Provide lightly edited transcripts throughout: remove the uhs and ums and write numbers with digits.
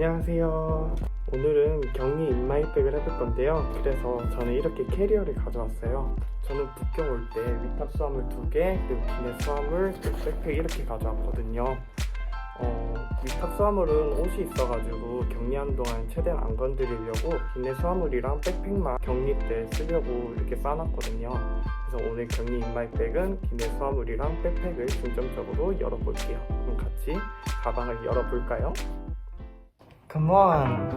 안녕하세요. 오늘은 격리 인마이백을 해볼 건데요. 그래서 저는 이렇게 캐리어를 가져왔어요. 저는 북경 올 때 위탁 수화물 2개, 그리고 기내 수화물, 그리고 백팩 이렇게 가져왔거든요. 위탁 수화물은 옷이 있어가지고 격리한 동안 최대한 안 건드리려고 기내 수화물이랑 백팩만 격리 때 쓰려고 이렇게 싸놨거든요. 그래서 오늘 격리 인마이백은 기내 수화물이랑 백팩을 중점적으로 열어볼게요. 그럼 같이 가방을 열어볼까요? Come on!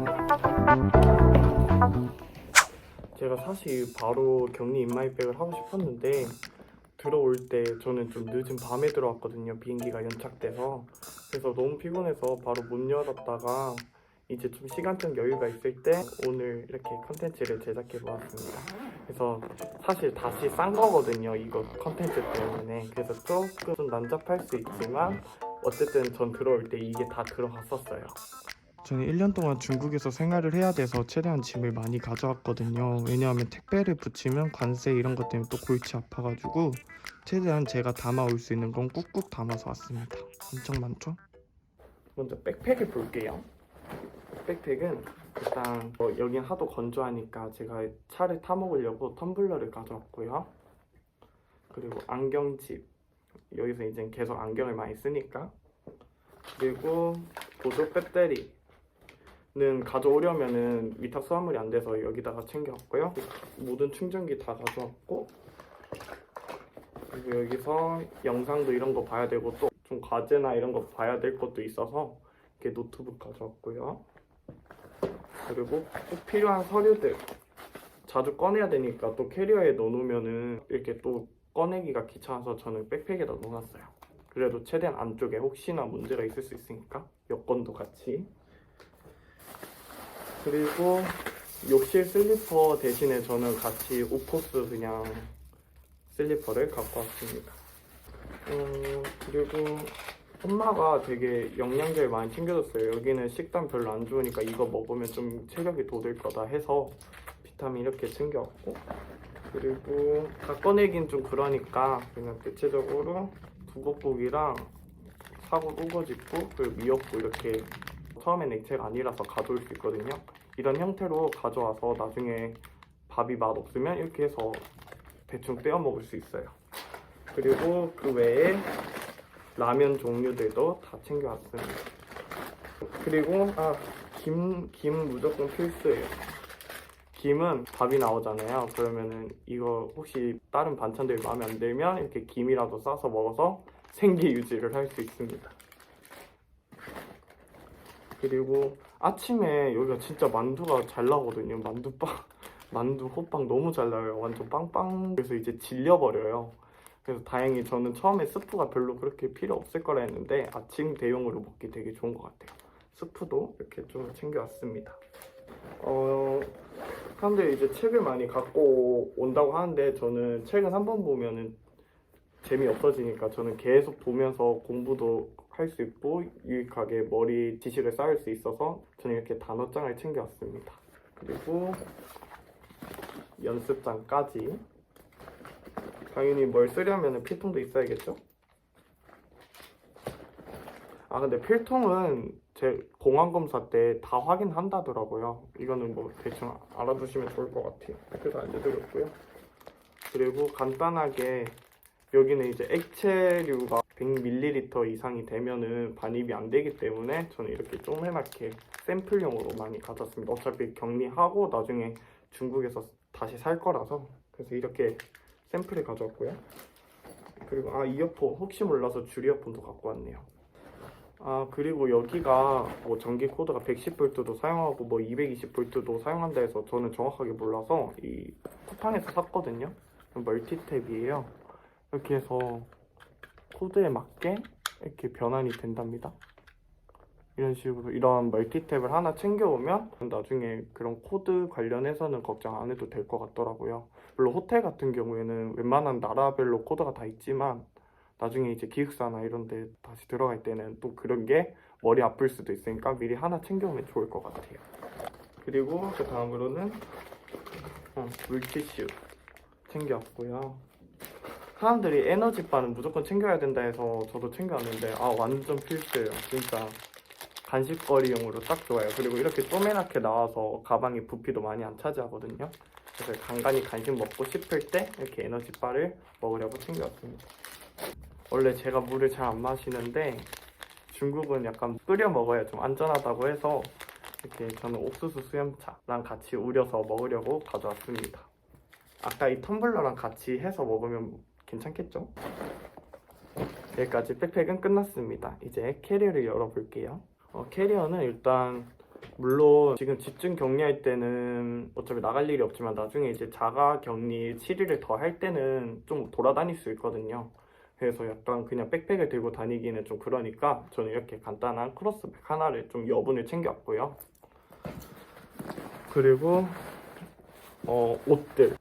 제가 사실 바로 격리 인마이백을 하고 싶었는데 들어올 때 저는 좀 늦은 밤에 들어왔거든요. 비행기가 연착돼서. 그래서 너무 피곤해서 바로 못 열었다가 이제 좀 시간적 여유가 있을 때 오늘 이렇게 컨텐츠를 제작해 보았습니다. 그래서 사실 다시 싼 거거든요. 이거 컨텐츠 때문에. 그래서 조금 좀 난잡할 수 있지만 어쨌든 전 들어올 때 이게 다 들어갔었어요. 저는 1년 동안 중국에서 생활을 해야 돼서 최대한 짐을 많이 가져왔거든요. 왜냐하면 택배를 붙이면 관세 이런 것 때문에 또 골치 아파가지고 최대한 제가 담아올 수 있는 건 꾹꾹 담아서 왔습니다. 엄청 많죠? 먼저 백팩을 볼게요. 백팩은 일단 여긴 하도 건조하니까 제가 차를 타 먹으려고 텀블러를 가져왔고요. 그리고 안경집, 여기서 이제 계속 안경을 많이 쓰니까. 그리고 보조 배터리 는 가져오려면은 위탁 수화물이 안 돼서 여기다가 챙겨왔고요. 모든 충전기 다 가져왔고, 그리고 여기서 영상도 이런 거 봐야 되고 또 좀 과제나 이런 거 봐야 될 것도 있어서 이렇게 노트북 가져왔고요. 그리고 꼭 필요한 서류들 자주 꺼내야 되니까 또 캐리어에 넣어놓으면은 이렇게 또 꺼내기가 귀찮아서 저는 백팩에다 넣어놨어요. 그래도 최대한 안쪽에 혹시나 문제가 있을 수 있으니까 여권도 같이. 그리고 욕실 슬리퍼 대신에 저는 같이 오코스 그냥 슬리퍼를 갖고 왔습니다. 그리고 엄마가 되게 영양제를 많이 챙겨줬어요. 여기는 식단 별로 안 좋으니까 이거 먹으면 좀 체력이 돋을 거다 해서 비타민 이렇게 챙겨왔고, 그리고 다 꺼내긴 좀 그러니까 그냥 대체적으로 두꺼고기랑 사골 우거지국 그리고 미역국 이렇게 처음엔 액체가 아니라서 가져올 수 있거든요. 이런 형태로 가져와서 나중에 밥이 맛없으면 이렇게 해서 대충 떼어 먹을 수 있어요. 그리고 그 외에 라면 종류들도 다 챙겨왔습니다. 그리고 김 무조건 필수예요. 김은 밥이 나오잖아요. 그러면은 이거 혹시 다른 반찬들 마음에 안 들면 이렇게 김이라도 싸서 먹어서 생계 유지를 할 수 있습니다. 그리고 아침에 여기가 진짜 만두가 잘 나오거든요. 만두 호빵 너무 잘 나와요. 완전 빵빵. 그래서 이제 질려버려요. 그래서 다행히 저는 처음에 스프가 별로 그렇게 필요 없을 거라 했는데 아침 대용으로 먹기 되게 좋은 것 같아요. 스프도 이렇게 좀 챙겨왔습니다. 사람들이 이제 책을 많이 갖고 온다고 하는데 저는 책은 한 번 보면은 재미없어지니까 저는 계속 보면서 공부도 할 수 있고 유익하게 머리 지식을 쌓을 수 있어서 저는 이렇게 단어장을 챙겨왔습니다. 그리고 연습장까지. 당연히 뭘 쓰려면 필통도 있어야겠죠? 근데 필통은 제 공안검사 때 다 확인한다더라고요. 이거는 뭐 대충 알아두시면 좋을 것 같아요. 그래서 알려드렸고요. 그리고 간단하게 여기는 이제 액체류가 100ml 이상이 되면은 반입이 안 되기 때문에 저는 이렇게 조그맣게 샘플용으로 많이 가져왔습니다. 어차피 격리하고 나중에 중국에서 다시 살 거라서. 그래서 이렇게 샘플을 가져왔고요. 그리고 이어폰, 혹시 몰라서 줄 이어폰도 갖고 왔네요. 그리고 여기가 뭐 전기 코드가 110V도 사용하고 뭐 220V도 사용한다 해서 저는 정확하게 몰라서 이 쿠팡에서 샀거든요. 멀티탭이에요. 이렇게 해서 코드에 맞게 이렇게 변환이 된답니다. 이런 식으로 이런 멀티탭을 하나 챙겨오면 나중에 그런 코드 관련해서는 걱정 안 해도 될 것 같더라고요. 물론 호텔 같은 경우에는 웬만한 나라별로 코드가 다 있지만 나중에 이제 기숙사나 이런 데 다시 들어갈 때는 또 그런 게 머리 아플 수도 있으니까 미리 하나 챙겨오면 좋을 것 같아요. 그리고 그 다음으로는 물티슈 챙겨왔고요. 사람들이 에너지바는 무조건 챙겨야 된다 해서 저도 챙겨왔는데 완전 필수예요. 진짜 간식거리용으로 딱 좋아요. 그리고 이렇게 쪼매랗게 나와서 가방에 부피도 많이 안 차지하거든요. 그래서 간간히 간식 먹고 싶을 때 이렇게 에너지바를 먹으려고 챙겨왔습니다. 원래 제가 물을 잘 안 마시는데 중국은 약간 끓여 먹어야 좀 안전하다고 해서 이렇게 저는 옥수수 수염차랑 같이 우려서 먹으려고 가져왔습니다. 아까 이 텀블러랑 같이 해서 먹으면 괜찮겠죠? 여기까지 백팩은 끝났습니다. 이제 캐리어를 열어볼게요. 캐리어는 일단 물론 지금 집중 격리할 때는 어차피 나갈 일이 없지만 나중에 이제 자가 격리 7일을 더 할 때는 좀 돌아다닐 수 있거든요. 그래서 약간 그냥 백팩을 들고 다니기는 좀 그러니까 저는 이렇게 간단한 크로스백 하나를 좀 여분을 챙겨왔고요. 그리고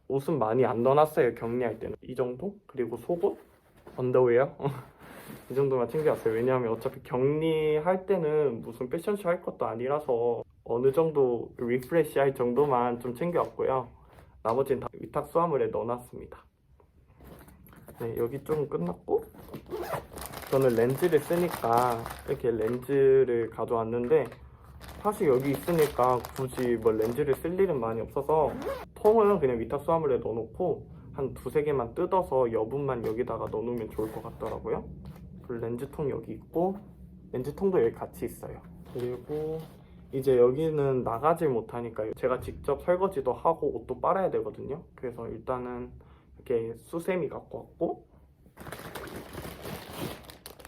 옷은 많이 안 넣어놨어요. 격리할 때는 이 정도? 그리고 속옷? 언더웨어? 이 정도만 챙겨왔어요. 왜냐하면 어차피 격리할 때는 무슨 패션쇼 할 것도 아니라서 어느 정도 리프레시 할 정도만 좀 챙겨왔고요. 나머지는 다 위탁 수화물에 넣어놨습니다. 네, 여기 좀 끝났고 저는 렌즈를 쓰니까 이렇게 렌즈를 가져왔는데 사실 여기 있으니까 굳이 뭐 렌즈를 쓸 일은 많이 없어서 통은 그냥 위탁 수화물에 넣어놓고 한 두세 개만 뜯어서 여분만 여기다가 넣어놓으면 좋을 것 같더라고요. 그리고 렌즈통 여기 있고 렌즈통도 여기 같이 있어요. 그리고 이제 여기는 나가질 못하니까 제가 직접 설거지도 하고 옷도 빨아야 되거든요. 그래서 일단은 이렇게 수세미 갖고 왔고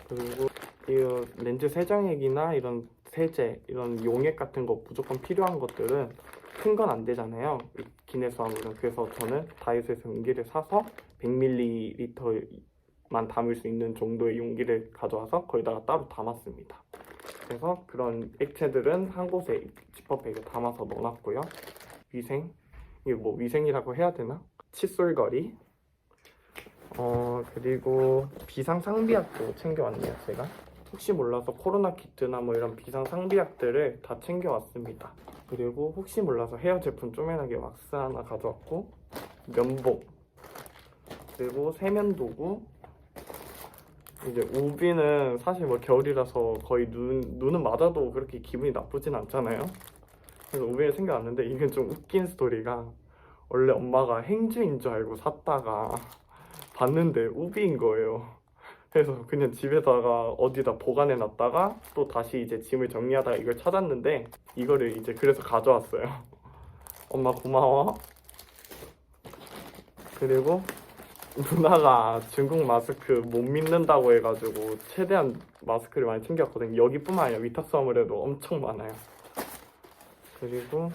그리고 이 렌즈 세정액이나 이런 세제, 이런 용액 같은 거 무조건 필요한 것들은 큰 건 안 되잖아요. 기내 수화물은. 그래서 저는 다이소에서 용기를 사서 100ml만 담을 수 있는 정도의 용기를 가져와서 거기다가 따로 담았습니다. 그래서 그런 액체들은 한 곳에 지퍼백에 담아서 넣어놨고요. 위생, 이게 뭐 위생이라고 해야 되나? 칫솔거리, 그리고 비상 상비약도 챙겨왔네요. 제가 혹시 몰라서 코로나 키트나 뭐 이런 비상 상비약들을 다 챙겨왔습니다. 그리고 혹시 몰라서 헤어 제품 쪼매나게 왁스 하나 가져왔고 면봉, 그리고 세면도구. 이제 우비는 사실 뭐 겨울이라서 거의 눈은 맞아도 그렇게 기분이 나쁘진 않잖아요. 그래서 우비를 챙겨왔는데 이게 좀 웃긴 스토리가 원래 엄마가 행주인 줄 알고 샀다가 봤는데 우비인 거예요. 그래서 그냥 집에다가 어디다 보관해 놨다가 또 다시 이제 짐을 정리하다가 이걸 찾았는데 이거를 이제 그래서 가져왔어요. 엄마 고마워. 그리고 누나가 중국 마스크 못 믿는다고 해가지고 최대한 마스크를 많이 챙겼거든요. 여기뿐만 아니라 위탁 수화물에도 엄청 많아요. 그리고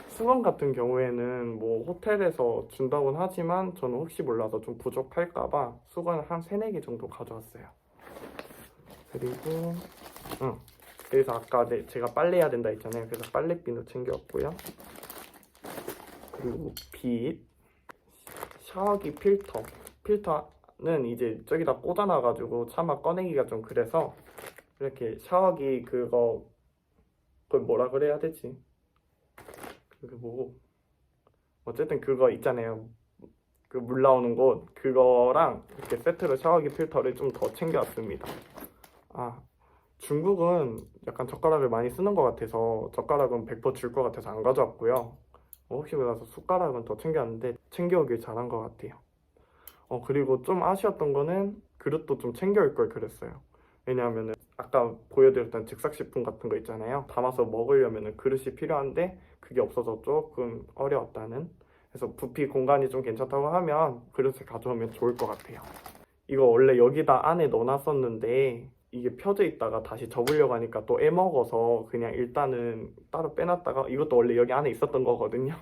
수건 같은 경우에는 뭐 호텔에서 준다고는 하지만 저는 혹시 몰라서 좀 부족할까봐 수건을 한 3, 4개 정도 가져왔어요. 그리고 그래서 아까 제가 빨래해야 된다 했잖아요. 그래서 빨래비누 챙겨왔고요. 그리고 빗, 샤워기 필터는 이제 저기다 꽂아놔가지고 차마 꺼내기가 좀 그래서 이렇게 샤워기 그걸 뭐라 그래야 되지? 그게 뭐고 어쨌든 그거 있잖아요. 그 물 나오는 곳 그거랑 이렇게 세트로 샤워기 필터를 좀 더 챙겨왔습니다. 중국은 약간 젓가락을 많이 쓰는 것 같아서 젓가락은 100% 줄 것 같아서 안 가져왔고요. 혹시 몰라서 숟가락은 더 챙겨왔는데 챙겨오길 잘한 것 같아요. 그리고 좀 아쉬웠던 거는 그릇도 좀 챙겨올 걸 그랬어요. 왜냐하면은 아까 보여드렸던 즉석식품 같은 거 있잖아요. 담아서 먹으려면 그릇이 필요한데 그게 없어서 조금 어려웠다는. 그래서 부피 공간이 좀 괜찮다고 하면 그릇을 가져오면 좋을 것 같아요. 이거 원래 여기다 안에 넣어놨었는데 이게 펴져 있다가 다시 접으려고 하니까 또 애먹어서 그냥 일단은 따로 빼놨다가 이것도 원래 여기 안에 있었던 거거든요.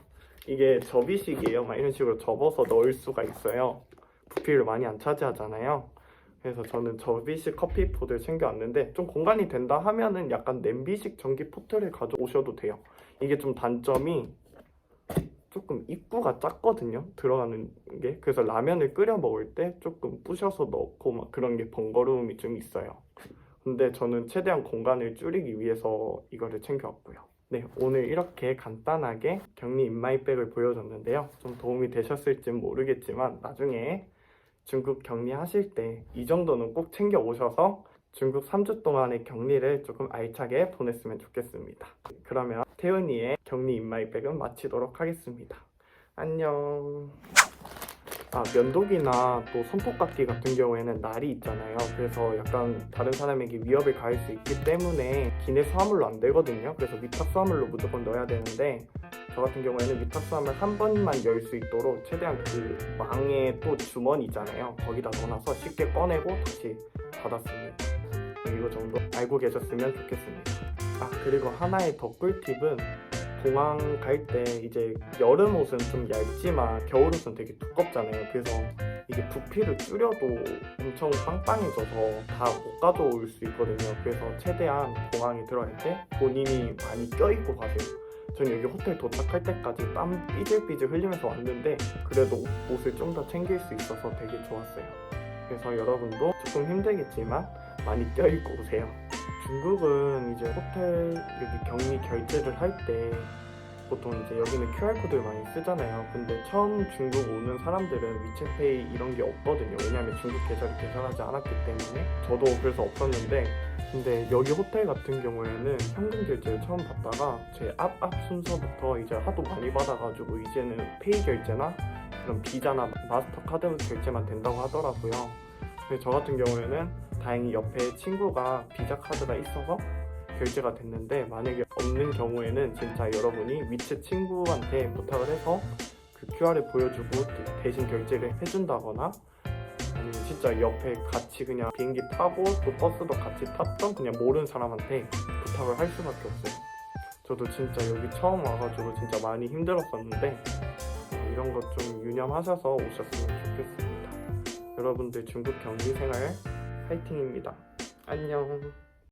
이게 접이식이에요. 막 이런 식으로 접어서 넣을 수가 있어요. 부피를 많이 안 차지하잖아요. 그래서 저는 접이식 커피포트를 챙겨왔는데 좀 공간이 된다 하면은 약간 냄비식 전기 포트를 가져오셔도 돼요. 이게 좀 단점이 조금 입구가 작거든요. 들어가는 게. 그래서 라면을 끓여 먹을 때 조금 부셔서 넣고 막 그런 게 번거로움이 좀 있어요. 근데 저는 최대한 공간을 줄이기 위해서 이거를 챙겨왔고요. 네, 오늘 이렇게 간단하게 격리 인마이백을 보여줬는데요. 좀 도움이 되셨을지 모르겠지만 나중에 중국 격리하실 때 이 정도는 꼭 챙겨 오셔서 중국 3주 동안의 격리를 조금 알차게 보냈으면 좋겠습니다. 그러면 태은이의 격리 인마이백은 마치도록 하겠습니다. 안녕. 면도기나 또 손톱깎이 같은 경우에는 날이 있잖아요. 그래서 약간 다른 사람에게 위협을 가할 수 있기 때문에 기내 수화물로 안 되거든요. 그래서 위탁 수화물로 무조건 넣어야 되는데, 저 같은 경우에는 위탁 수화물 한 번만 열 수 있도록 최대한 그 망에 또 주머니 있잖아요. 거기다 넣어놔서 쉽게 꺼내고 다시 닫았습니다. 이거 정도 알고 계셨으면 좋겠습니다. 그리고 하나의 더 꿀팁은, 공항 갈 때 이제 여름 옷은 좀 얇지만 겨울 옷은 되게 두껍잖아요. 그래서 이게 부피를 줄여도 엄청 빵빵해져서 다 못 가져올 수 있거든요. 그래서 최대한 공항에 들어갈 때 본인이 많이 껴입고 가세요. 저는 여기 호텔 도착할 때까지 땀 삐질삐질 흘리면서 왔는데 그래도 옷을 좀 더 챙길 수 있어서 되게 좋았어요. 그래서 여러분도 조금 힘들겠지만 많이 껴입고 오세요. 중국은 이제 호텔 여기 격리 결제를 할 때 보통 이제 여기는 QR코드를 많이 쓰잖아요. 근데 처음 중국 오는 사람들은 위챗페이 이런 게 없거든요. 왜냐하면 중국 계좌를 개설하지 않았기 때문에. 저도 그래서 없었는데, 근데 여기 호텔 같은 경우에는 현금 결제를 처음 받다가 제 앞 순서부터 이제 하도 많이 받아가지고 이제는 페이 결제나 그런 비자나 마스터카드 결제만 된다고 하더라고요. 근데 저 같은 경우에는 다행히 옆에 친구가 비자 카드가 있어서 결제가 됐는데, 만약에 없는 경우에는 진짜 여러분이 위챗 친구한테 부탁을 해서 그 QR을 보여주고 대신 결제를 해준다거나, 아니면 진짜 옆에 같이 그냥 비행기 타고 또 버스도 같이 탔던 그냥 모르는 사람한테 부탁을 할 수밖에 없어요. 저도 진짜 여기 처음 와가지고 진짜 많이 힘들었었는데 이런 것 좀 유념하셔서 오셨으면 좋겠습니다. 여러분들 중국 격리 생활 화이팅입니다. 안녕.